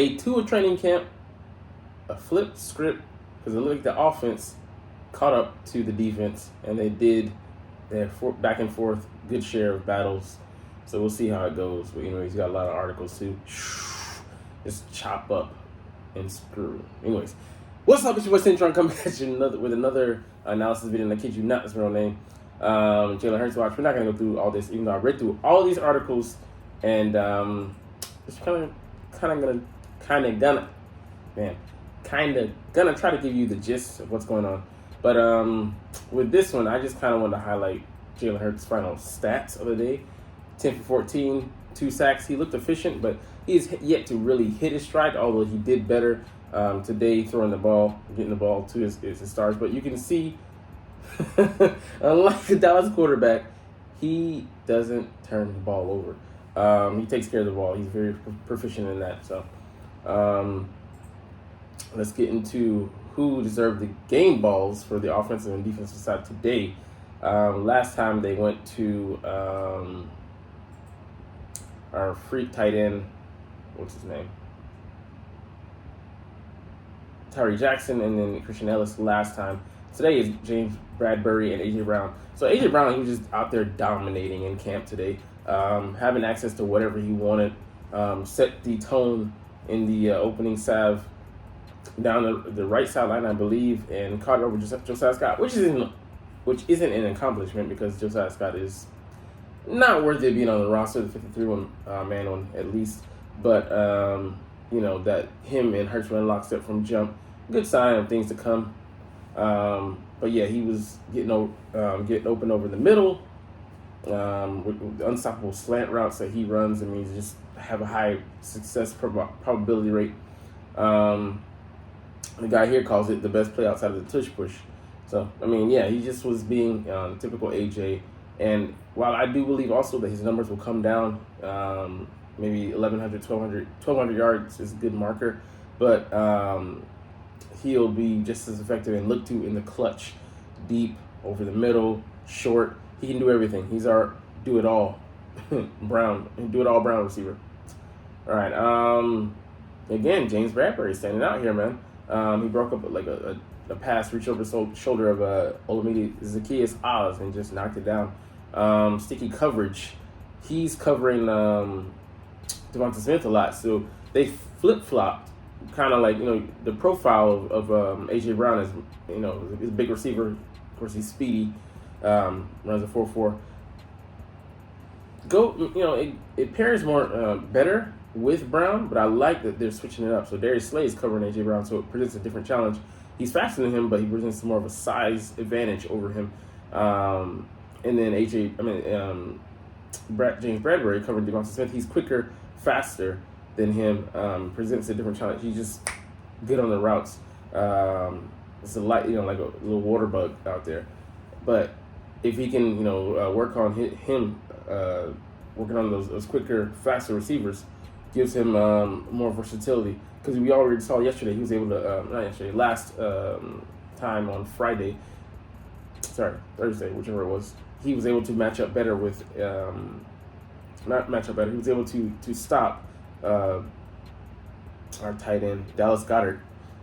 Day 2 of training camp, a flipped script because it looked like the offense caught up to the defense, and they did their back and forth good share of battles. So we'll see how it goes. But anyways, you got a lot of articles too. Just chop up and screw. Anyways, what's up? It's your boy Centron coming at you with another analysis video. And I kid you not, that's my real name. Jalen Hurts watch. We're not gonna go through all this, even though I read through all these articles, and just kind of gonna try to give you the gist of what's going on. But with this one, I just kind of wanted to highlight Jalen Hurts' final stats of the day: 10 for 14, 2 sacks. He looked efficient, but he's yet to really hit his stride. Although he did better today, throwing the ball, getting the ball to his stars. But you can see, unlike the Dallas quarterback, he doesn't turn the ball over. He takes care of the ball. He's very proficient in that. So let's get into who deserved the game balls for the offensive and defensive side today. Last time they went to our freak tight end, what's his name? Tyree Jackson, and then Christian Ellis last time. Today is James Bradbury and A.J. Brown. So A.J. Brown, he was just out there dominating in camp today, having access to whatever he wanted, set the tone in the opening salve down the right sideline, I believe, and caught over Josiah Scott, which isn't an accomplishment because Josiah Scott is not worthy of being on the roster, the 53-man one at least. But that him and Hurts were in lockstep from jump. Good sign of things to come. But yeah, he was getting open over the middle with the unstoppable slant routes that he runs. I mean, he just have a high success probability rate. The guy here calls it the best play outside of the tush push. So, I mean, yeah, he just was being typical AJ. And while I do believe also that his numbers will come down, maybe 1,100, 1,200 yards is a good marker. But he'll be just as effective and look to in the clutch, deep, over the middle, short. He can do everything. He's our do-it-all Brown receiver. All right. Again, James Bradbury standing out here, man. He broke up like a pass, reach over the shoulder of Olamide Zacchaeus Oz and just knocked it down. Sticky coverage. He's covering Devonta Smith a lot, so they flip-flopped. Kind of like, the profile of A.J. Brown is, he's a big receiver. Of course, he's speedy, runs a 4.4. It pairs more better with Brown, but I like that they're switching it up. So Darius Slay is covering A.J. Brown, so it presents a different challenge. He's faster than him, but he presents more of a size advantage over him. And then James Bradbury covering Devonta Smith. He's quicker, faster than him, presents a different challenge. He's just good on the routes. It's a light, like a little water bug out there. But if he can, work on working on those quicker, faster receivers, gives him more versatility. Because we already saw yesterday, he was able to, last time on Thursday, whichever it was, he was able to match up better with, he was able to stop our tight end, Dallas Goedert,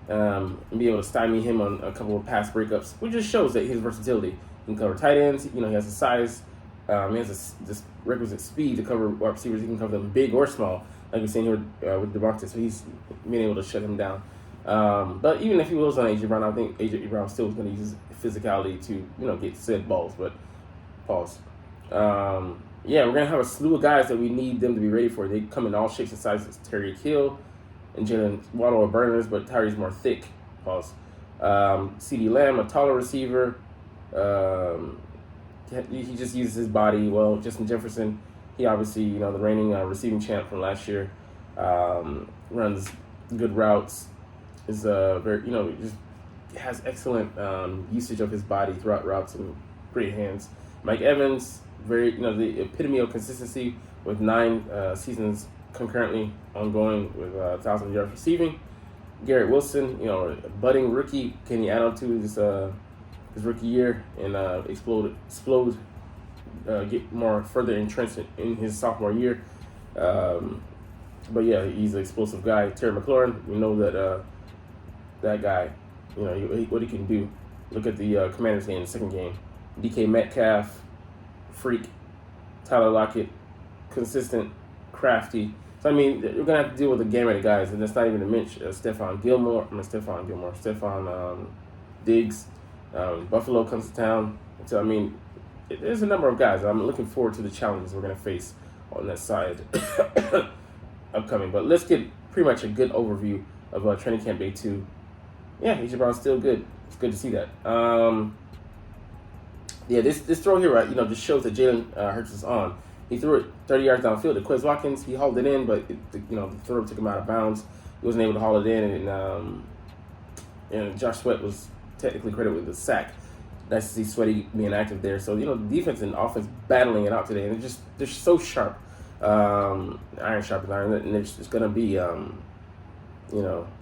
and be able to stymie him on a couple of pass breakups, which just shows that his versatility. He can cover tight ends, he has the size, he has this requisite speed to cover wide receivers. He can cover them big or small, like we're seeing here with Devonta, so he's been able to shut him down. But even if he was on A.J. Brown, I think A.J. Brown still was going to use his physicality to, get said balls, but pause. We're going to have a slew of guys that we need them to be ready for. They come in all shapes and sizes. Tyreek Hill and Jalen Waddle are burners, but Tyree's more thick. Pause. CeeDee Lamb, a taller receiver. He just uses his body well. Justin Jefferson, he obviously, the reigning receiving champ from last year, runs good routes. Is very, just has excellent usage of his body throughout routes and great hands. Mike Evans, very, the epitome of consistency with 9 seasons concurrently ongoing with 1,000 yards receiving. Garrett Wilson, a budding rookie. Can he add on to his rookie year and explode, get more further entrenched in his sophomore year? But yeah, he's an explosive guy. Terry McLaurin, we know that that guy, what he can do. Look at the Commanders game, the second game. DK Metcalf, freak. Tyler Lockett, consistent, crafty. So I mean, you're gonna have to deal with the gamut of guys, and that's not even to mention Stephon Diggs. Buffalo comes to town. So I mean, there's a number of guys. I'm looking forward to the challenges we're gonna face on that side upcoming. But let's get pretty much a good overview of training camp day 2. Yeah, AJ Brown's still good. It's good to see that. Yeah, this throw here, right, just shows that Jalen Hurts is on. He threw it 30 yards downfield to Quez Watkins. He hauled it in, but the throw took him out of bounds. He wasn't able to haul it in, and Josh Sweat was technically credited with the sack. Nice to see Sweaty being active there. So the defense and offense battling it out today, and they're so sharp, iron sharp as iron, and it's gonna be, they're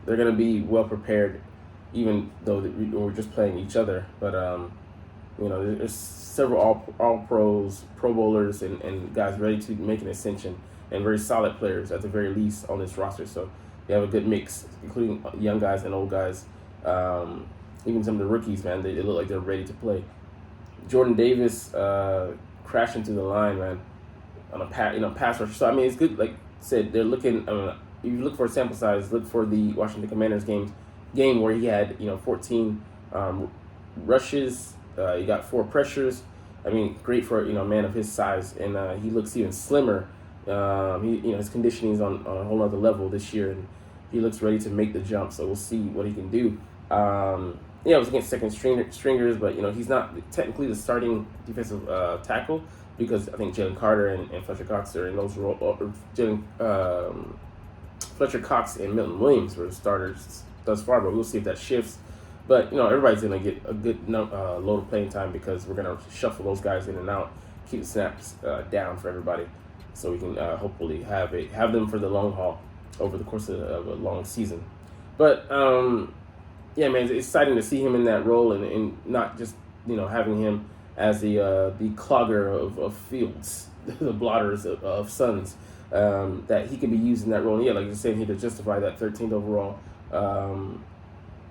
gonna be well prepared, even though we're just playing each other, but. There's several all pros, Pro Bowlers, and guys ready to make an ascension, and very solid players at the very least on this roster. So they have a good mix, including young guys and old guys. Even some of the rookies, man, they look like they're ready to play. Jordan Davis crashing through the line, man, on a pass rush. So I mean, it's good. Like I said, they're looking. If you look for a sample size, look for the Washington Commanders game where he had 14 rushes. He got 4 pressures. I mean, great for a man of his size, and he looks even slimmer. His conditioning is on a whole other level this year, and he looks ready to make the jump. So we'll see what he can do. It was against second stringers, but he's not technically the starting defensive tackle, because I think Jalen Carter and Fletcher Cox are in those roles. Fletcher Cox and Milton Williams were the starters thus far, but we'll see if that shifts. But everybody's gonna get a good load of playing time, because we're gonna shuffle those guys in and out, keep the snaps down for everybody, so we can hopefully have them for the long haul over the course of a long season. But yeah, man, it's exciting to see him in that role, and not just having him as the clogger of fields, the blotters of suns, that he can be used in that role. And yeah, like you're saying, he to justify that 13th overall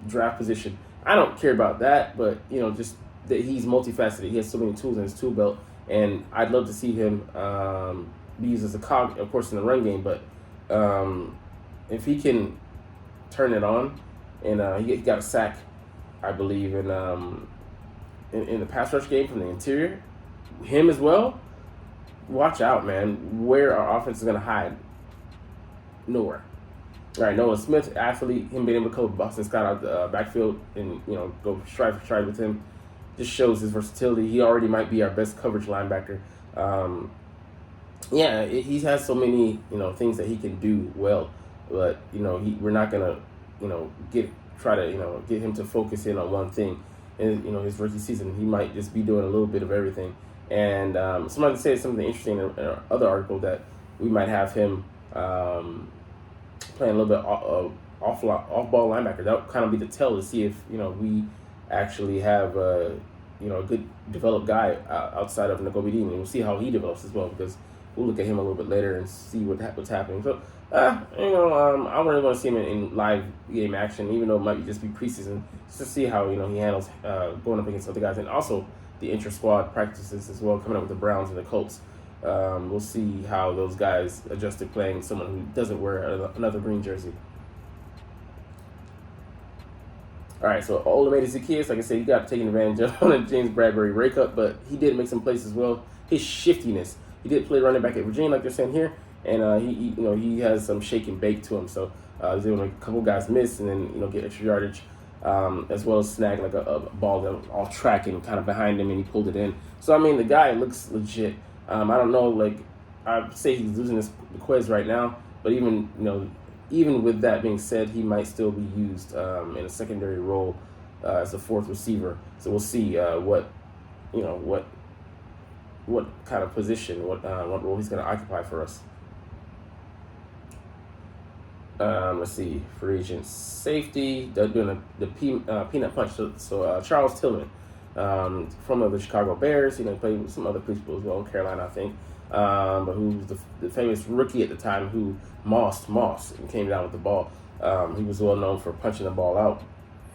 draft position. I don't care about that, but just that he's multifaceted. He has so many tools in his tool belt, and I'd love to see him be used as a cog, of course, in the run game. But if he can turn it on, and he got a sack, I believe, in the pass rush game from the interior, him as well. Watch out, man. Where our offense is gonna hide? Nowhere. All right, Nolan Smith, athlete, him being able to cover Boston Scott out the backfield and go stride for stride with him, just shows his versatility. He already might be our best coverage linebacker. He has so many things that he can do well, but we're not gonna try to get him to focus in on one thing. And his rookie season, he might just be doing a little bit of everything. And somebody said something interesting in our other article, that we might have him playing a little bit off-ball linebacker. That would kind of be the tell to see if we actually have a good developed guy outside of Nakobe Dean, and we'll see how he develops as well, because we'll look at him a little bit later and see what's happening. So I really want to see him in live game action, even though it might just be preseason, just to see how he handles going up against other guys, and also the intra-squad practices as well, coming up with the Browns and the Colts. We'll see how those guys adjust to playing someone who doesn't wear another green jersey. All right, so Olamide Zaccheaus, like I said, he got taken advantage of on a James Bradbury breakup, but he did make some plays as well. His shiftiness, he did play running back at Virginia, like they're saying here, and he has some shake and bake to him. So he was able to make a couple guys miss, and then get extra yardage, as well as snag like a ball that was off track and kind of behind him, and he pulled it in. So I mean, the guy looks legit. I don't know, like I'd say he's losing the quiz right now, but even with that being said, he might still be used in a secondary role as a fourth receiver. So we'll see what kind of position, what role he's going to occupy for us. Let's see, free agent safety. They're doing the peanut punch. So Charles Tillman, from the Chicago Bears. Played with some other people as well in Carolina, I think. who was the famous rookie at the time who mossed Moss and came down with the ball. He was well known for punching the ball out,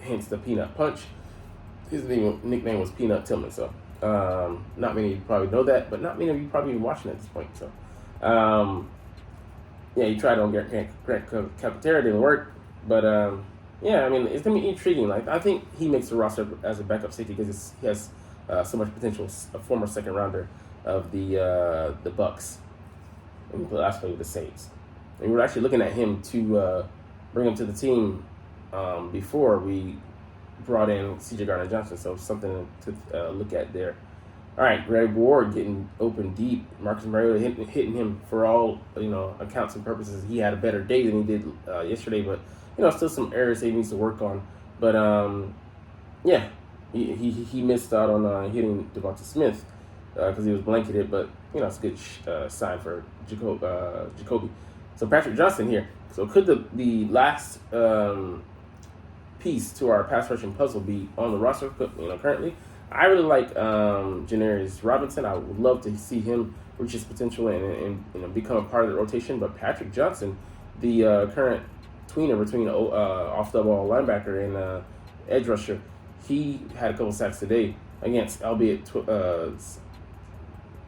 hence the Peanut Punch. His nickname was Peanut Tillman. So not many of you probably know that, but not many of you probably even watching at this point. So yeah, he tried on Grant Calcaterra, didn't work, but yeah, I mean, it's gonna be intriguing. Like, I think he makes the roster as a backup safety because he has so much potential. A former second rounder of the Bucks, and he last played with the Saints. And we were actually looking at him to bring him to the team before we brought in C.J. Gardner-Johnson. So something to look at there. All right, Greg Ward getting open deep. Marcus Mariota hitting him for all accounts and purposes. He had a better day than he did yesterday, but still some errors he needs to work on. But yeah, he missed out on hitting Devonta Smith because he was blanketed. But it's a good sign for Jacoby. So Patrick Johnson here. So could the last piece to our pass rushing puzzle be on the roster? Currently, I really like Janarius Robinson. I would love to see him reach his potential and become a part of the rotation. But Patrick Johnson, the current tweener between off the ball linebacker and edge rusher, he had a couple sacks today against, albeit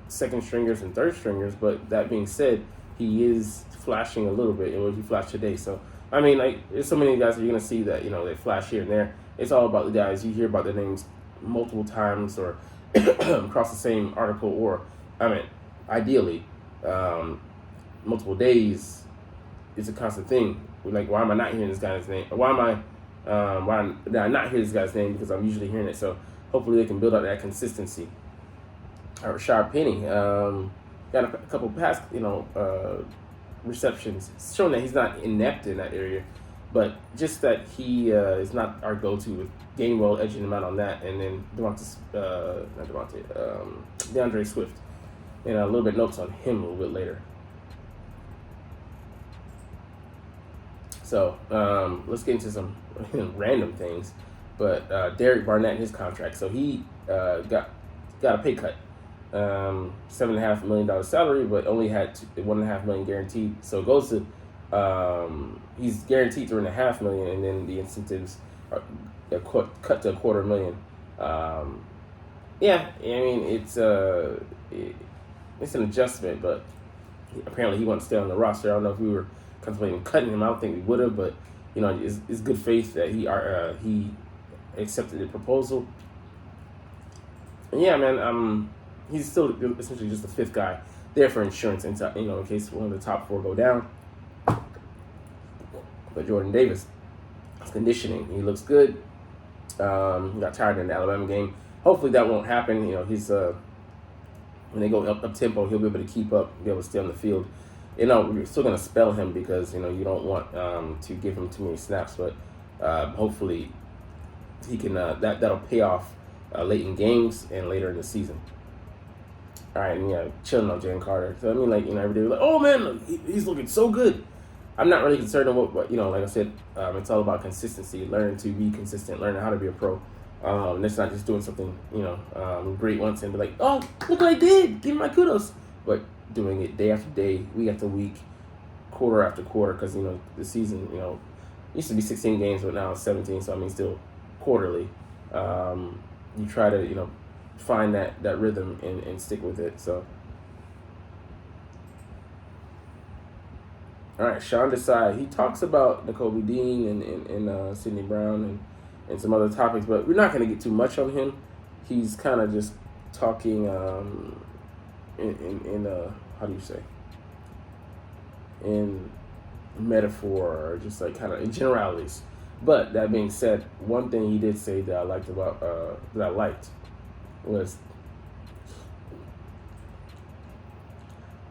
second stringers and third stringers. But that being said, he is flashing a little bit, and what he flashed today. So I mean, there's so many guys that you're gonna see that they flash here and there. It's all about the guys you hear about their names multiple times or across the same article, or ideally, multiple days. It's a constant thing. We're like, why am I not hearing this guy's name? Why did I not hear this guy's name? Because I'm usually hearing it. So hopefully they can build up that consistency. Rashard Penny got a couple pass, receptions, showing that he's not inept in that area, but just that he is not our go-to with Gainwell edging him out on that, and then DeAndre Swift, and a little bit notes on him a little bit later. So let's get into some random things, but Derek Barnett and his contract. So he got a pay cut. $7.5 million salary, but only had $1.5 million guaranteed. So it goes to he's guaranteed $3.5 million, and then the incentives are cut to $250,000. Yeah, I mean it's an adjustment, but apparently he wants to stay on the roster. I don't know if we were contemplating cutting him. I don't think we would have, but it's good faith that he accepted the proposal. And yeah, man, he's still essentially just the fifth guy there for insurance, in case one of the top four go down. But Jordan Davis, his conditioning, he looks good. He got tired in the Alabama game. Hopefully that won't happen. He's when they go up tempo, he'll be able to keep up, be able to stay on the field. We're still gonna spell him because you don't want to give him too many snaps, but hopefully he can. That'll pay off late in games and later in the season. All right, and chilling on Jalen Carter. So I mean, every day we're like, oh man, he's looking so good. I'm not really concerned on what like I said, it's all about consistency, learning to be consistent, learning how to be a pro. It's not just doing something, great once and be like, oh, look what I did, give me my kudos. But doing it day after day, week after week, quarter after quarter, because, the season, used to be 16 games, but now it's 17, so I mean, still quarterly. You try to, find that rhythm and stick with it. So, all right, Sean Desai, he talks about Nakobe Dean and Sidney Brown and some other topics, but we're not going to get too much on him. He's kind of just talking in how do you say, in metaphor, or just like kind of in generalities. But that being said, one thing he did say that I liked was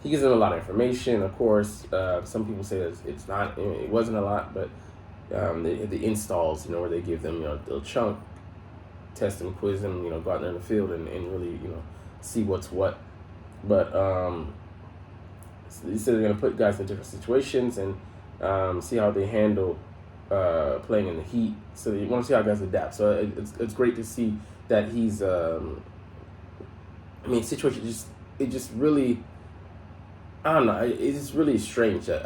he gives them a lot of information. Of course, some people say that it wasn't a lot, but the installs, where they give them, they'll chunk, test and quiz them, go out there in the field and really, see what's what. But he said they're going to put guys in different situations and see how they handle playing in the heat. So you want to see how guys adapt. So it's great to see that he's, situation it just really I don't know. It's really strange that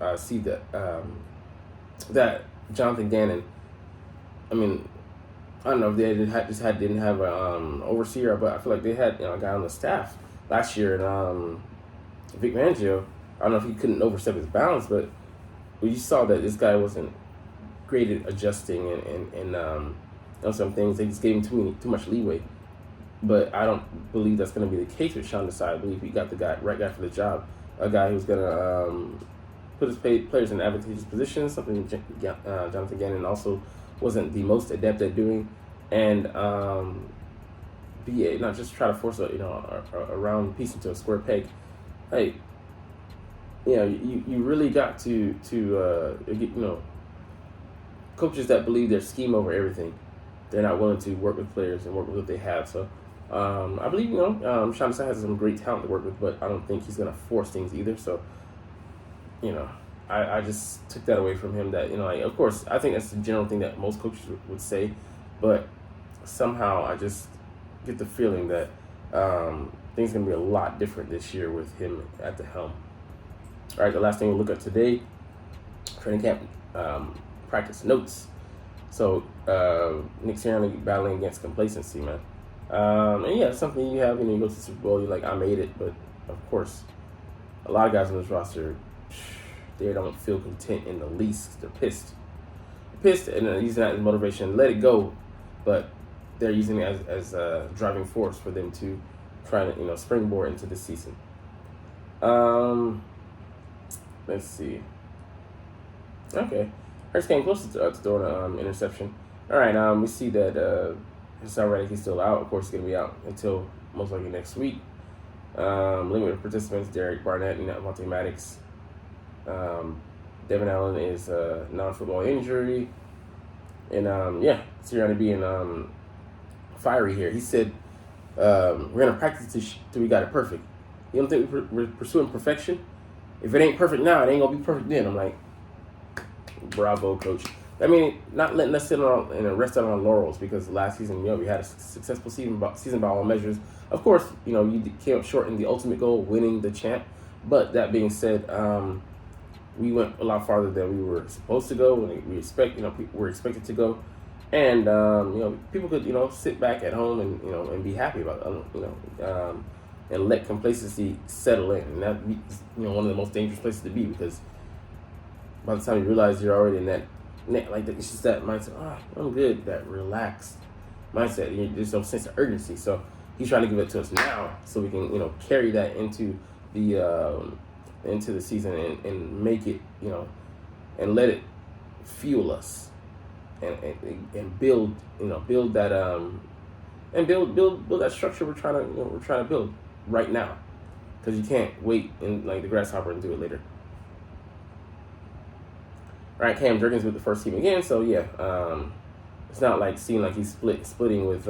I see that that Jonathan Gannon. I mean, I don't know if they didn't have a overseer, but I feel like they had a guy on the staff last year, and Vic Fangio. I don't know if he couldn't overstep his bounds, but you saw that this guy wasn't great at adjusting and on some things. They just gave him too much leeway. But I don't believe that's going to be the case with Sean Desai. I believe he got the right guy for the job, a guy who's going to put his players in advantageous positions, something Jonathan Gannon also wasn't the most adept at doing, and not just try to force a round piece into a square peg. Hey, you really got to coaches that believe their scheme over everything. They're not willing to work with players and work with what they have. So I believe Sean Desai has some great talent to work with, but I don't think he's going to force things either. So I just took that away from him. That of course, I think that's the general thing that most coaches would say, but somehow I just get the feeling that things are going to be a lot different this year with him at the helm. All right, the last thing we'll look at today, training camp practice notes. So Nick Sirianni battling against complacency, man. And yeah, it's something you have, you go to the Super Bowl, you're like, I made it, but of course, a lot of guys on this roster, they don't feel content in the least. They're pissed. And they're using that as motivation. Let it go, but they're using it as a driving force for them to try to springboard into the season. Let's see. Okay, Hurts came close to throwing an interception. All right, we see that Hassan Reddick is still out. Of course, he's going to be out until most likely next week. Limited participants: Derek Barnett and Monte Maddox. Devin Allen is a non-football injury. And Sirianni being fiery here. He said, we're going to practice till we got it perfect. You don't think we're pursuing perfection? If it ain't perfect now, it ain't going to be perfect then. I'm like, bravo, coach. I mean, not letting us sit on and rest on our laurels, because last season, we had a successful season by all measures. Of course, you came up short in the ultimate goal, winning the champ. But that being said, we went a lot farther than we were supposed to go, and we're expected to go. And people could sit back at home and be happy about it, and let complacency settle in, and that one of the most dangerous places to be, because by the time you realize you're already in that it's just that mindset. I'm good. That relaxed mindset. There's no sense of urgency. So he's trying to give it to us now, so we can carry that into the season and make it and let it fuel us and build that and build that structure we're trying to build right now, because you can't wait in like the grasshopper and do it later. All right, Cam Jurgens with the first team again. So yeah, it's not like seeing like he's splitting with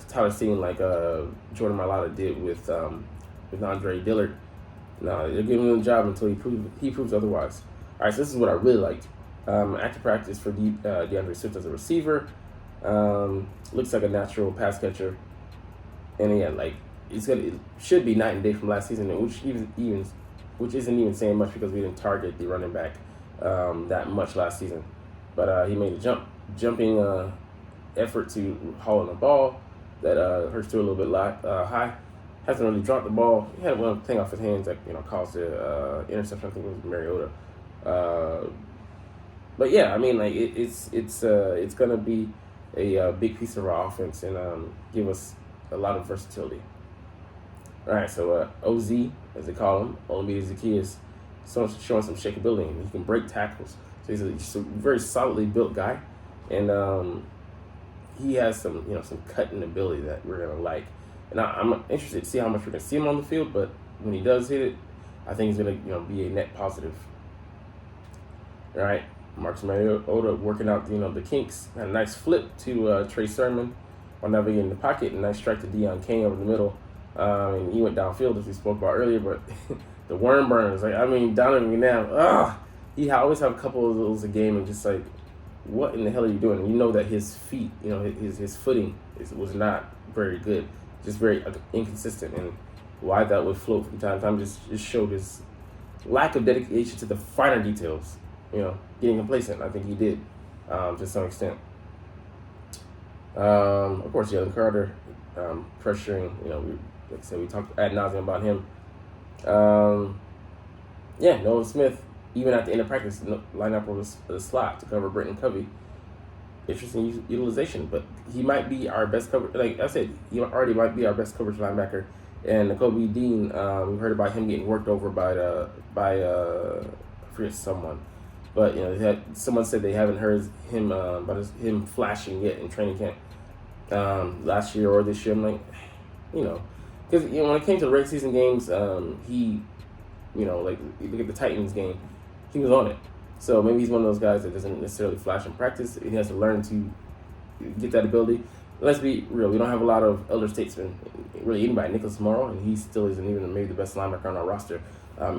Tyler Steen like Jordan Mailata did with Andre Dillard. No, they're giving him a job until he proves otherwise. All right, so this is what I really liked. Active practice for DeAndre Swift as a receiver. Looks like a natural pass catcher, and yeah, like it should be night and day from last season, which isn't even saying much, because we didn't target the running back that much last season. But he made a jumping effort to haul on the ball that Hurts threw a little bit high. Hasn't really dropped the ball. He had one thing off his hands that caused the interception. I think it was Mariota. But yeah, I mean, like it's gonna be a big piece of our offense and give us a lot of versatility. All right, so OZ, as they call him, Olamide Zaccheaus, showing some shakeability. He can break tackles. So he's a very solidly built guy, and he has some cutting ability that we're gonna like. And I'm interested to see how much we're gonna see him on the field. But when he does hit it, I think he's gonna be a net positive. All right, Marcus Mariota working out the kinks. Had a nice flip to Trey Sermon while navigating the pocket, and nice strike to Deion Kane over the middle. And he went downfield, as we spoke about earlier, but the worm burners, Donovan McNabb, he always have a couple of those a game, and just like, what in the hell are you doing? And you know that his feet, his footing was not very good, just very inconsistent, and why that would float from time to time just showed his lack of dedication to the finer details. Getting complacent. I think he did, to some extent. Of course, Jalen Carter pressuring. Like I said, we talked ad nauseum about him. Nolan Smith, even at the end of practice, line up over the slot to cover Britton Covey. Interesting utilization, but he might be our best cover. Like I said, he already might be our best coverage linebacker. And Kobe Dean, we heard about him getting worked over by I forget someone, but someone said they haven't heard him about him flashing yet in training camp last year or this year. I'm like, because when it came to the regular season games, he, like you look at the Titans game, he was on it. So maybe he's one of those guys that doesn't necessarily flash in practice. He has to learn to get that ability. Let's be real. We don't have a lot of elder statesmen, really anybody. Nicholas Morrow, and he still isn't even maybe the best linebacker on our roster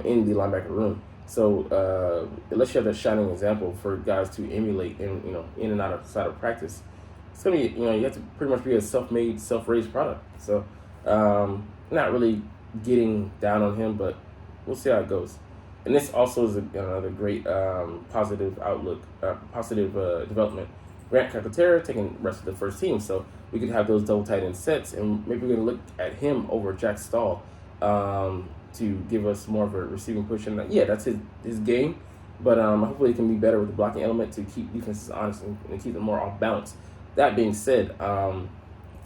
in the linebacker room. So unless you have that shining example for guys to emulate in and outside of practice, it's gonna be you have to pretty much be a self-made, self-raised product. So not really getting down on him, but we'll see how it goes. And this also is another great positive outlook, positive development. Grant Calcaterra taking the rest of the first team, so we could have those double tight end sets, and maybe we're going to look at him over Jack Stahl to give us more of a receiving push. And that's his game, but hopefully it can be better with the blocking element to keep defenses honest and keep them more off balance. That being said,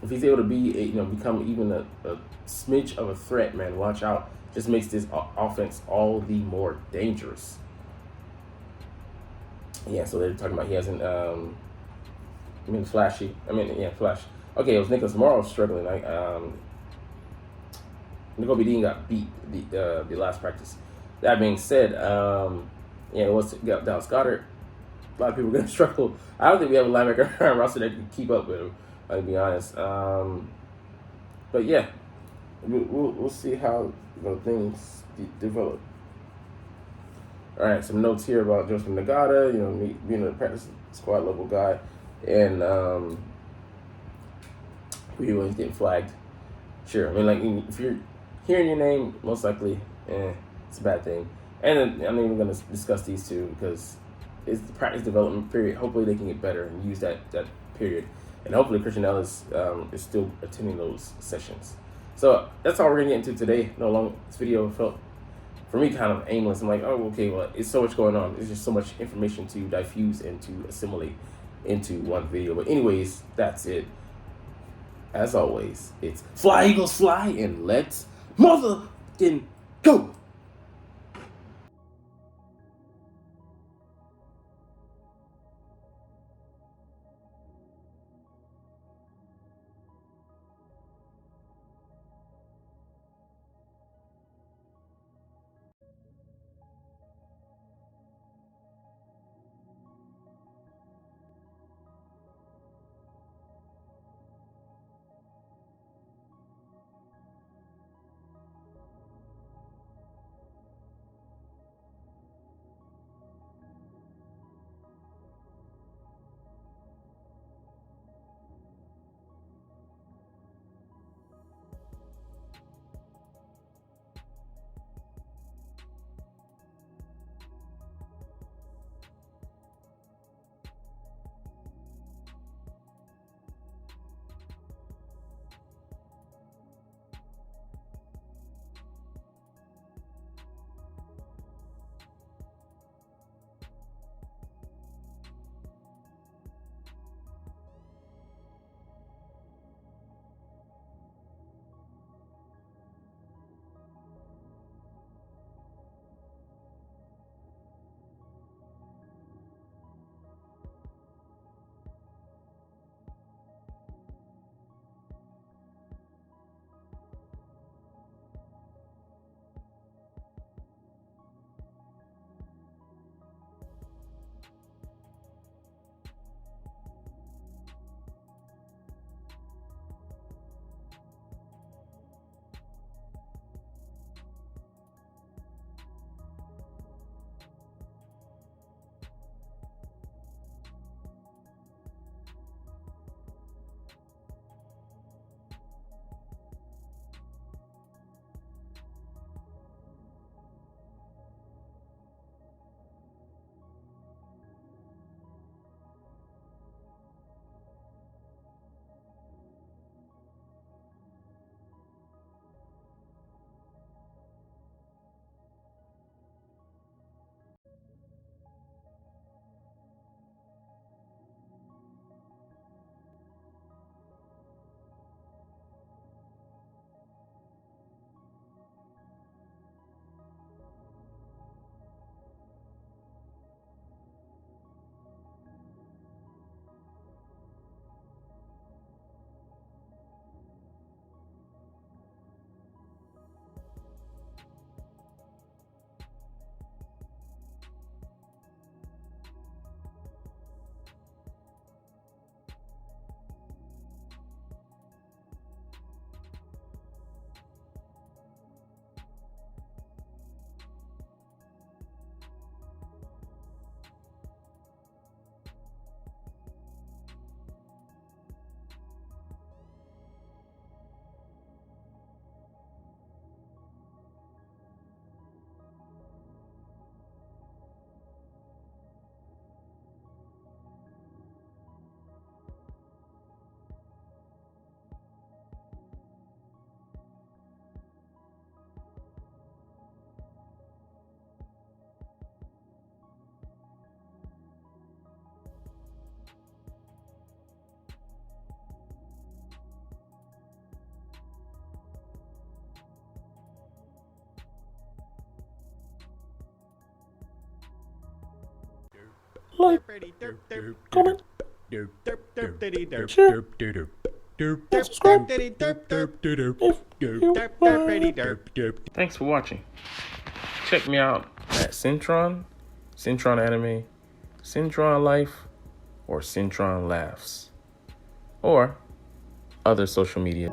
if he's able to become even a smidge of a threat, man, watch out. Just makes this offense all the more dangerous. Yeah, so they're talking about he hasn't flashy. Flash. Okay, it was Nicholas Morrow struggling. Nicole Dean got beat the last practice. That being said, it was Dallas Goedert. A lot of people are gonna struggle. I don't think we have a linebacker on our roster that can keep up with him. To be honest. But yeah, we'll see how things develop. All right, some notes here about Joseph Nagata. Me being a practice squad level guy, and he's getting flagged. Sure, if you're hearing your name, most likely, it's a bad thing. And I'm not even going to discuss these two because it's the practice development period. Hopefully, they can get better and use that period. And hopefully, Christian Ellis is still attending those sessions. So that's all we're going to get into today. No long. This video felt, for me, kind of aimless. I'm like, oh, okay, well, it's so much going on. There's just so much information to diffuse and to assimilate into one video. But anyways, that's it. As always, it's fly, Eagles, fly, and let's motherfucking go! like, comment, share, and subscribe if you want. Thanks for watching. Check me out at Centron Anime, Centron Life, or Centron Laughs, or other social media.